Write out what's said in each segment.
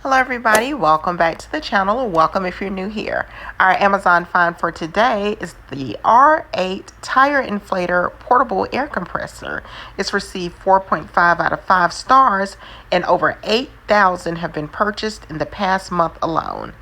Hello everybody, welcome back to the channel, or welcome if you're new here. Our Amazon find for today is the R8 Tire Inflator portable air compressor. It's received 4.5 out of 5 stars and over 8,000 have been purchased in the past month alone.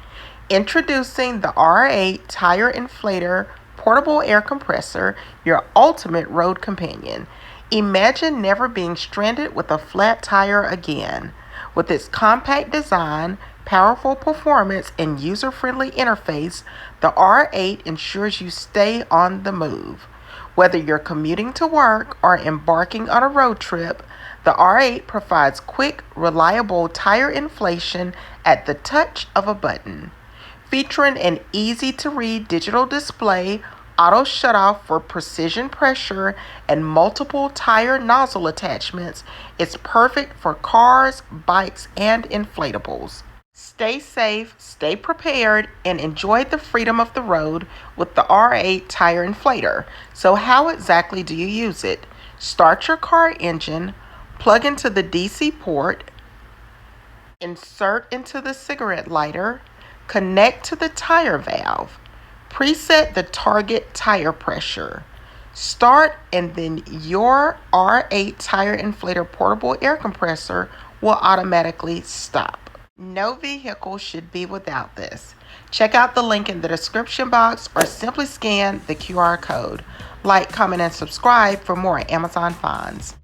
Introducing the R8 Tire Inflator portable air compressor, your ultimate road companion. Imagine never being stranded with a flat tire again. With its compact design, powerful performance, and user-friendly interface, the R8 ensures you stay on the move. Whether you're commuting to work or embarking on a road trip, the R8 provides quick, reliable tire inflation at the touch of a button. Featuring an easy-to-read digital display, auto shutoff for precision pressure, and multiple tire nozzle attachments, it's perfect for cars, bikes, and inflatables. Stay safe, stay prepared, and enjoy the freedom of the road with the R8 Tire Inflator. So how exactly do you use it? Start your car engine, plug into the DC port, insert into the cigarette lighter, connect to the tire valve. Preset the target tire pressure. Start, and then your R8 Tire Inflator portable air compressor will automatically stop. No vehicle should be without this. Check out the link in the description box or simply scan the QR code. Like, comment, and subscribe for more Amazon finds.